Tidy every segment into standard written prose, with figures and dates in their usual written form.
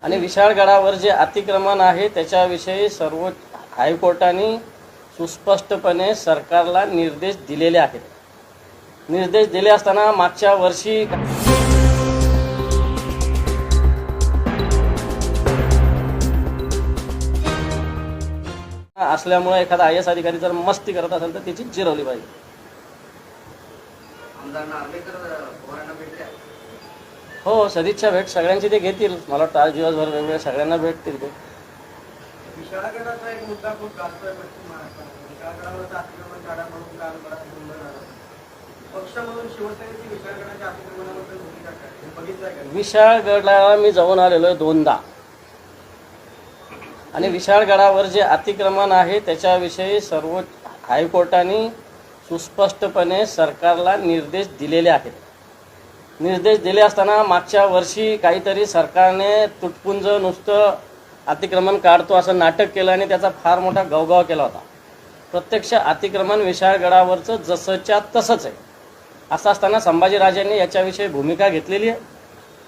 आणि विशाळगडावर जे अतिक्रमण आहे त्याच्याविषयी सर्वोच्च हायकोर्टाने सुस्पष्टपणे सरकारला निर्देश दिलेले आहेत. निर्देश दिले असताना मागच्या वर्षी असल्यामुळे एखादा IAS अधिकारी जर मस्ती करत असेल तर त्याची जिरवली पाहिजे. हो, सदिच्छा भेट सगळ्यांची ते घेतील. मला वाटतं आज दिवसभर वेगवेगळ्या सगळ्यांना भेटतील ते. विशाळगडाचा एक मुद्दा खूप गाजतोय पश्चिम महाराष्ट्रात. विशाळगडावरचा अतिक्रमण काढा म्हणून काल बराच गोंधळ झाला. पक्ष म्हणून शिवसेनेची विशाळगडाच्या अतिक्रमणाबद्दल भूमिका काय? हे बघितलंय का? विशाळगडाला मी जाऊन आलेलो आहे 2दा. आणि विशाळगडावर जे अतिक्रमण आहे त्याच्याविषयी सर्वोच्च हायकोर्टाने सुस्पष्टपणे सरकारला निर्देश दिलेले आहेत. निर्देश दिले असताना मागच्या वर्षी काहीतरी सरकारने तुटपुंज नुसतं अतिक्रमण काढतो असं नाटक केलं आणि त्याचा फार मोठा गवगाव केला होता. प्रत्यक्ष अतिक्रमण विशाळगडावरचं जसंच्या तसंच आहे. असं असताना संभाजीराजांनी याच्याविषयी भूमिका घेतलेली आहे.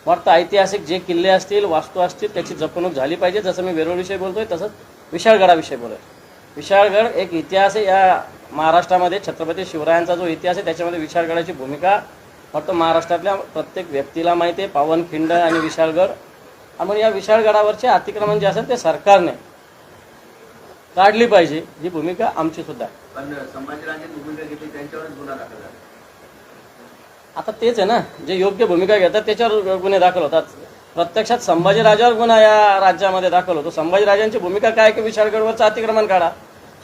वाटतं ऐतिहासिक जे किल्ले असतील, वास्तू असतील त्याची जपणूक झाली पाहिजे. जसं मी वेरूळविषयी बोलतोय तसंच विशाळगडाविषयी बोलतोय. विशाळगड एक इतिहास आहे. या महाराष्ट्रामध्ये छत्रपती शिवरायांचा जो इतिहास आहे त्याच्यामध्ये विशाळगडाची भूमिका वाटतं महाराष्ट्रातल्या प्रत्येक व्यक्तीला माहिती आहे. पावनखिंड आणि विशाळगड. आणि या विशाळगडावरचे अतिक्रमण जे असेल ते सरकारने काढली पाहिजे ही भूमिका आमची सुद्धा आहे. पण संभाजीराजांनी भूमिका घेतली त्यांच्यावरच गुन्हा दाखल झाला. आता तेच आहे ना, जे योग्य भूमिका घेतात त्याच्यावर गुन्हे दाखल होतात. प्रत्यक्षात संभाजीराजावर गुन्हा या राज्यामध्ये दाखल होतो. संभाजीराजांची भूमिका काय की विशाळगडवरचं अतिक्रमण काढा.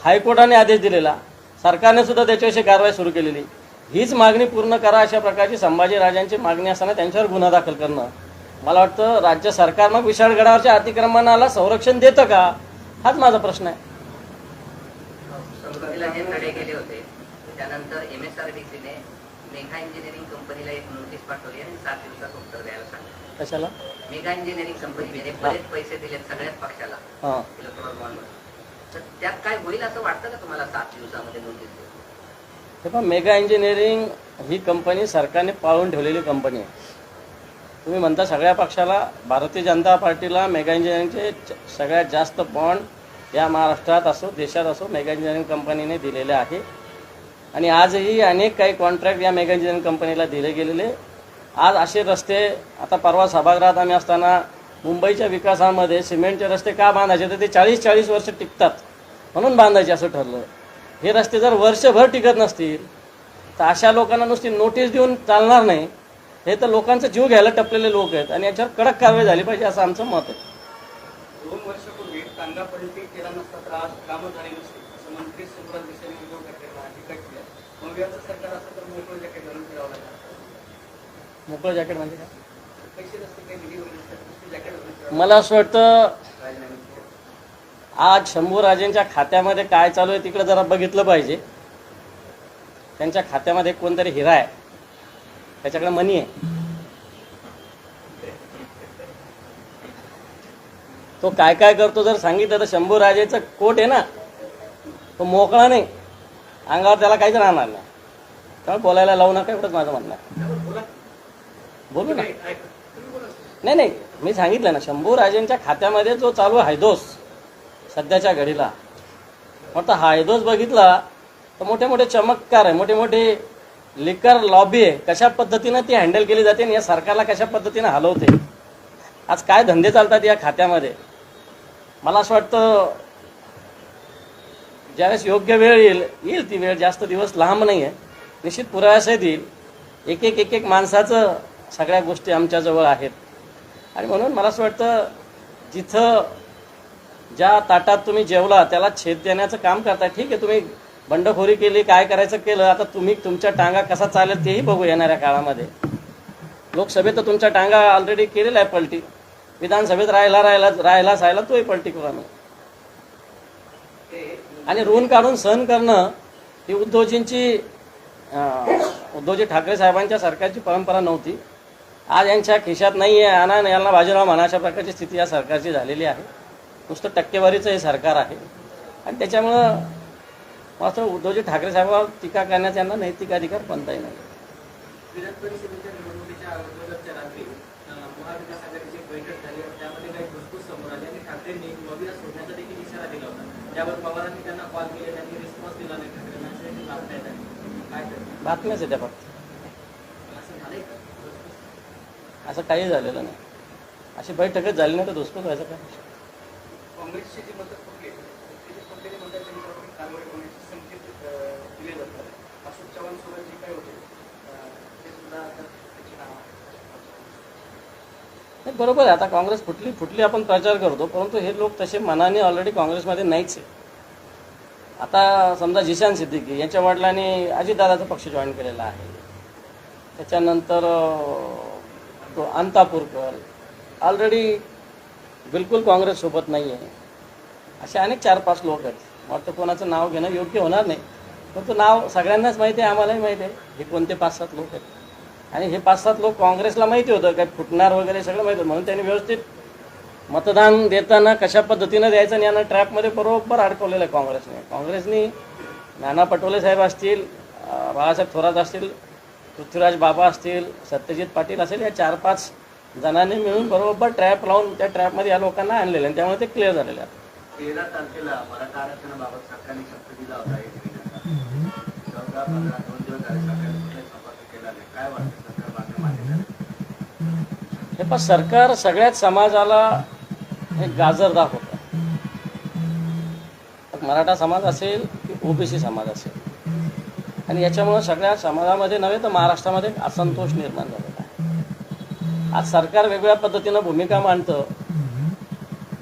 हायकोर्टाने आदेश दिलेला, सरकारने सुद्धा त्याच्याविषयी कारवाई सुरू केलेली. हीच मागणी पूर्ण करा अशा प्रकारची संभाजीराजांची मागणी असताना त्यांच्यावर गुन्हा दाखल करणं, मला वाटतं राज्य सरकार मग विशाळगडावरच्या अतिक्रमणाला संरक्षण देतं का, हाच माझा प्रश्न आहे. सुरुवातीला जे तडे गेले होते त्यानंतर MSRDCने मेघा इंजिनिअरिंग कंपनीला एक नोटीस पाठवली आणि 7 दिवसात उत्तर द्यायला सांगितलं. कशाला? मेघा इंजिनिअरिंग कंपनीने बरेच पैसे दिलेत सगळ्याच पक्षाला इलेक्ट्रॉल बॉन्डवर. तर त्यात काय होईल असं वाटतं का तुम्हाला 7 दिवसामध्ये नोटीस देऊन? हे पण मेगा इंजिनिअरिंग ही कंपनी सरकारने पाळून ठेवलेली कंपनी आहे. तुम्ही म्हणता सगळ्या पक्षाला, भारतीय जनता पार्टीला मेगा इंजिनिअरिंगचे सगळ्यात जास्त बॉन्ड या महाराष्ट्रात असो देशात असो मेगा इंजिनिअरिंग कंपनीने दिलेले आहे. आणि आजही अनेक काही कॉन्ट्रॅक्ट या मेगा इंजिनिअरिंग कंपनीला दिले गेलेले. आज असे रस्ते, आता परवा सभागृहात आम्ही असताना मुंबईच्या विकासामध्ये सिमेंटचे रस्ते का बांधायचे तर ते 40-40 वर्ष टिकतात म्हणून बांधायचे असं ठरलं. हे रस्ते जर वर्षभर टिकत नसतील तर अशा लोकांना नुसती नोटीस देऊन चालणार नाही. हे तर लोकांचा जीव घ्यायला टपलेले लोक आहेत आणि याच्यावर कडक कारवाई झाली पाहिजे असं आमचं मत आहे. 2 वर्षापूर्वी टांगा पलटी केला नसता तर आज कामं झाली नसती असं मंत्री सुब्रत दिसेने उद्धव ठाकरेंना टीका केली. मग याचं सरकार असं तर मोकळं जॅकेट घालून फिरावं लागलं. मोकळं जॅकेट म्हणजे काय? पैसे नसते काही निधी वगैरे नसते, जॅकेट घालून फिरावं. मला असं वाटतं राजीनामे आज शंभूराजेंच्या खात्यामध्ये काय चालू आहे तिकडे जरा बघितलं पाहिजे. त्यांच्या खात्यामध्ये कोणतरी हिरा आहे, त्याच्याकडे मनी आहे. तो काय काय करतो जर सांगितलं तर शंभूराजेचं कोट आहे ना, तो मोकळा नाही, अंगावर त्याला काहीच राहणार नाही. त्यामुळे बोलायला लावू नका एवढंच माझं म्हणणं आहे. बोलू ना. नाही नाही, मी सांगितलं ना, शंभूराजेंच्या खात्यामध्ये जो चालू आहे दोष सध्याच्या घडीला, म्हटलं हा दोष बघितला तर मोठे मोठे चमत्कार आहे, मोठे मोठे लिकर लॉबी आहे. कशा पद्धतीनं ती हँडल केली जाते आणि या सरकारला कशा पद्धतीनं हलवते. आज काय धंदे चालतात या खात्यामध्ये. मला असं वाटतं ज्यावेळेस योग्य वेळ येईल ती वेळ जास्त दिवस लांब नाही आहे, निश्चित पुराव्यासहित येईल. एक एक माणसाचं सगळ्या गोष्टी आमच्याजवळ आहेत. आणि म्हणून मला असं वाटतं जिथं ज्या ताटात तुम्ही जेवला त्याला छेद देण्याचं काम करता. ठीक आहे, तुम्ही बंडखोरी केली, काय करायचं केलं, आता तुम्ही तुमच्या टांगा कसा चालेल तेही बघू येणाऱ्या काळामध्ये. लोकसभेत तर तुमच्या टांगा ऑलरेडी केलेला आहे पलटी, विधानसभेत राहिला सायला तोही पलटी करू आम्ही. आणि ऋण काढून सहन करणं ही उद्धवजी ठाकरे साहेबांच्या सरकारची परंपरा नव्हती. आज यांच्या खिशात नाही आहे, आणा यांना बाजीराव म्हणा अशा प्रकारची स्थिती या सरकारची झालेली आहे. नुसतं टक्केवारीचं हे सरकार आहे. आणि त्याच्यामुळं मात्र उद्धवजी ठाकरे साहेबांवर टीका करण्याचा यांना नैतिक अधिकार कोणताही नाही. विधान परिषदेच्या निवडणुकीच्या अगोदरच्या रात्री महाविकास आघाडीची बैठक झाली, त्यामध्ये काही सोडण्याचा देखील इशारा दिला होता. त्यावर पवारांनी त्यांना कॉल केले, त्यांनी रिस्पॉन्स दिला नाही. ठाकरेंना असे बातम्या येत आहेत. काय करणार? बातम्याच आहे त्या फक्त, असं झालंय का? असं काही झालेलं नाही. अशी बैठकच झाली नाही तर धुसफूस व्हायचं काय. काँग्रेसची जी मतं फुटली, ते फुटलेली मतं त्यांच्यावरती कारवाई होण्याचे संकेत दिले जातात. अशोक चव्हाण सोबत जे काही होते ते सुद्धा आता त्याची नावं नाही, बरोबर आहे. आता काँग्रेस फुटली आपण प्रचार करतो, परंतु हे लोक तसे मनाने ऑलरेडी काँग्रेसमध्ये नाहीच आहे. आता समजा जिशान सिद्दीकी यांच्या वडिलांनी अजितदादाचा पक्ष जॉईन केलेला आहे. त्याच्यानंतर तो अंतापूरकर ऑलरेडी बिलकुल काँग्रेससोबत नाही आहे. असे अनेक 4-5 लोक आहेत. वाटतं कोणाचं नाव घेणं योग्य होणार नाही, पण तो नाव सगळ्यांनाच माहिती आहे, आम्हालाही माहिती आहे हे कोणते 5-7 लोक आहेत. आणि हे 5-7 लोक काँग्रेसला माहिती होतं काय फुटणार वगैरे सगळं माहिती होतं, म्हणून त्यांनी व्यवस्थित मतदान देताना कशा पद्धतीनं द्यायचं आणि यांना ट्रॅपमध्ये बरोबर अडकवलेलं आहे काँग्रेसने. नाना पटोले साहेब असतील, बाळासाहेब थोरात असतील, पृथ्वीराज बाबा असतील, सत्यजित पाटील असेल, या 4-5 जणांनी मिळून बरोबर ट्रॅप लावून त्या ट्रॅपमध्ये या लोकांना आणलेलं आहे. त्यामुळे ते क्लिअर झालेलं आहे. 13 तारखेला मराठा आरक्षणाबाबत सरकारने शब्द दिला होता. 14-15 2 दिवस झाले सरकारने कुठलाही संपर्क केला नाही. काय वाटतं सरकार मान्य झालं? हे पण सरकार सगळ्याच समाजाला एक गाजर दाखवतं. मराठा समाज असेल की ओबीसी समाज असेल, आणि याच्यामुळे सगळ्या समाजामध्ये नव्हे तर महाराष्ट्रामध्ये एक असंतोष निर्माण झालेला आहे. आज सरकार वेगवेगळ्या पद्धतीनं भूमिका मांडतं.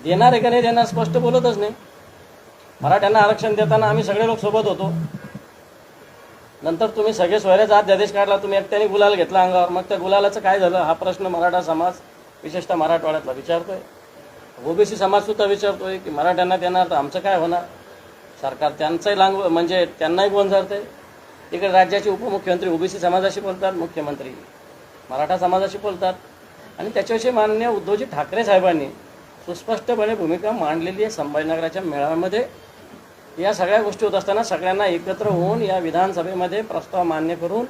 देणार आहे का नाही देणार स्पष्ट बोलतच नाही. मराठ्यांना आरक्षण देताना आम्ही सगळे लोक सोबत होतो. नंतर तुम्ही सगळे सोयऱ्याचा अध्यादेश काढला, तुम्ही एकट्याने गुलाल घेतला अंगावर. मग त्या गुलालाचं काय झालं हा प्रश्न मराठा समाज विशेषतः मराठवाड्यातला विचारतोय. ओबीसी समाजसुद्धा विचारतोय की मराठ्यांना देणार तर आमचं काय होणार. सरकार त्यांचंही म्हणजे त्यांनाही गोंजारतंय. इकडे राज्याचे उपमुख्यमंत्री ओबीसी समाजाशी बोलतात, मुख्यमंत्री मराठा समाजाशी बोलतात. आणि त्याच्याविषयी माननीय उद्धवजी ठाकरे साहेबांनी सुस्पष्टपणे भूमिका मांडलेली आहे संभाजीनगराच्या मेळाव्यामध्ये. या सगळ्या गोष्टी होत असताना सगळ्यांना एकत्र होऊन या विधानसभेमध्ये प्रस्ताव मान्य करून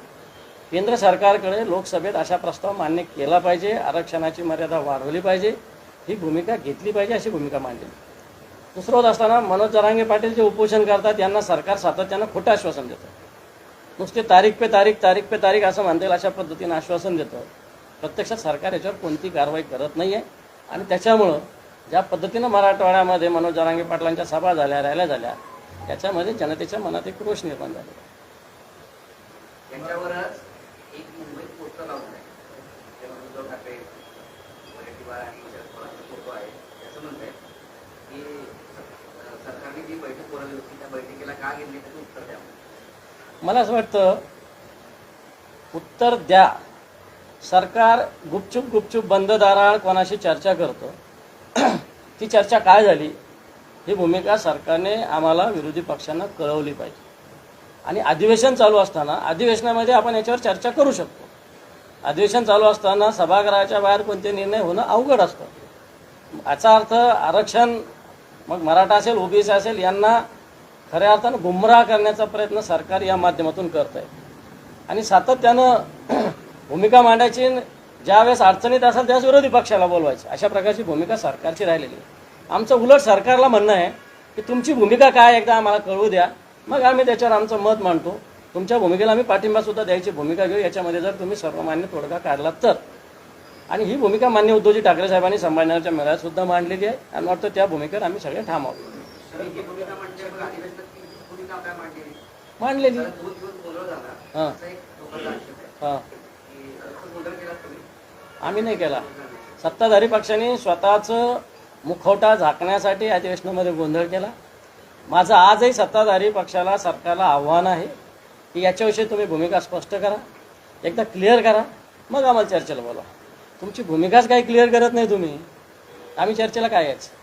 केंद्र सरकारकडे लोकसभेत अशा प्रस्ताव मान्य केला पाहिजे, आरक्षणाची मर्यादा वाढवली पाहिजे, ही भूमिका घेतली पाहिजे, अशी भूमिका मांडली. दुसरं होत असताना मनोज जरांगे पाटील जे उपोषण करतात यांना सरकार सातत्यानं खोटं आश्वासन देतं. नुसते तारीख पे तारीख असं म्हणतील अशा पद्धतीनं आश्वासन देतं. प्रत्यक्षात सरकार याच्यावर कोणती कारवाई करत नाही आहे. आणि त्याच्यामुळं ज्या पद्धतीनं मराठवाड्यामध्ये मनोज जरांगे पाटलांच्या सभा झाल्या, रॅल्या झाल्या, त्याच्यामध्ये जनतेच्या मनात एक रोष निर्माण झाला. त्यांच्यावरच एक मुंबईत पोस्टर लावून आहे, त्यामध्ये उद्धव ठाकरे वडेट्टीवार आणि शरद पवारांचा फोटो आहे. त्याचं म्हणत आहे की सरकारने जी बैठक बोलावली होती त्या बैठकीला का गेली त्याचं उत्तर द्या. मला असं वाटतं उत्तर द्या. सरकार गुपचूप बंद दाराआड कोणाशी चर्चा करतं. ती चर्चा काय झाली ही भूमिका सरकारने आम्हाला विरोधी पक्षांना कळवली पाहिजे. आणि अधिवेशन चालू असताना अधिवेशनामध्ये आपण याच्यावर चर्चा करू शकतो. अधिवेशन चालू असताना सभागृहाच्या बाहेर कोणते निर्णय होणं अवघड असतं. याचा अर्थ आरक्षण मग मराठा असेल ओबीसी असेल यांना खऱ्या अर्थानं गुमराह करण्याचा प्रयत्न सरकार या माध्यमातून करत आहे. आणि सातत्यानं भूमिका मांडायची, ज्यावेळेस अडचणीत असेल त्यावेळेस विरोधी पक्षाला बोलवायची, अशा प्रकारची भूमिका सरकारची राहिलेली आहे. आमचं उलट सरकारला म्हणणं आहे की तुमची भूमिका काय एकदा आम्हाला कळवू द्या, मग आम्ही त्याच्यावर आमचं मत मांडतो. तुमच्या भूमिकेला आम्ही पाठिंबासुद्धा द्यायची भूमिका घेऊ, याच्यामध्ये जर तुम्ही सर्वमान्य तोडगा काढलात तर. आणि ही भूमिका मान्य उद्धवजी ठाकरे साहेबांनी संभाजीनगरच्या मेळाव्यात सुद्धा मांडलेली आहे. आणि वाटतं त्या भूमिकेवर आम्ही सगळे ठाम आहोत. ही भूमिका म्हणजे अधिवेशनात ती भूमिका काय मांडलेली मांडलेली. 2 दिवस बोलवलं झाला हां असा एक लोकांचा आक्षेप आहे हां की गोंधळ केला तुम्ही. आम्ही नाही केला. सत्ताधारी पक्षाने स्वतःचं मुखवटा झाकण्यासाठी अधिवेशनामध्ये गोंधळ केला. माझं आजही सत्ताधारी पक्षाला सरकारला आव्हान आहे की याच्याविषयी तुम्ही भूमिका स्पष्ट करा, एकदा क्लिअर करा, मग आम्हाला चर्चेला बोलवा. तुमची भूमिकाच काही क्लिअर करत नाही तुम्ही, आम्ही चर्चेला काय यायचं.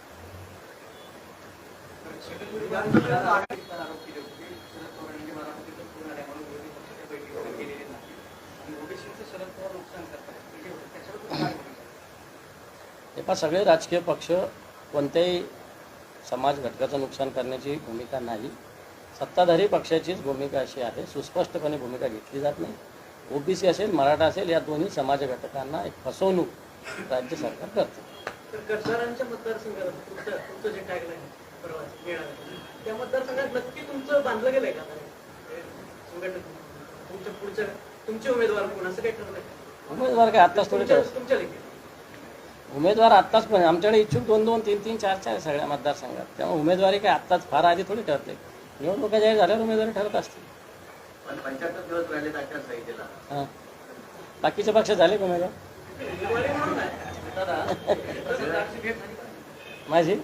हे पहा सगळे राजकीय पक्ष कोणत्याही समाज घटकाचं नुकसान करण्याची भूमिका नाही. सत्ताधारी पक्षाचीच भूमिका अशी आहे, सुस्पष्टपणे भूमिका घेतली जात नाही. ओबीसी असेल मराठा असेल या दोन्ही समाज घटकांना एक फसवणूक राज्य सरकार करते. तर कर्जदारांच्या मतदारसंघात तुमचं जे टॅगलाईन परवा मिळालं त्या मतदारसंघात नक्की तुमचं बांधलं गेलंय का संघटन तुमच्या पुढच्या तुमचे उमेदवार कोण असं काही ठरलंय उमेदवार काय आत्ताच थोडी ठरवतो. तुमच्या लेखी उमेदवार आत्ताच पण आमच्याकडे इच्छुक 2-2, 3-3, 4-4 आहे सगळ्या मतदारसंघात. त्यामुळे उमेदवारी काय आत्ताच फार आधी थोडी ठरते. निवडणुका जाहीर झाल्यावर उमेदवारी ठरत असते. पण 75 दिवस राहिले आचारसंहितेला. हां, बाकीच्या पक्ष झाले का उमेदवार उमेदवारी म्हणून नाही. माझी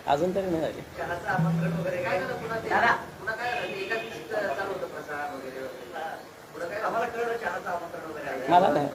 अजून तरी नाही झाली. चहाचं आमंत्रण वगैरे काय झालं पुन्हा ते पुन्हा काय झालं ते एका दिवशी चालू होतं प्रसार वगैरे पुढं काय आम्हाला कळलं चहाचं आमंत्रण वगैरे आहे. मला नाही.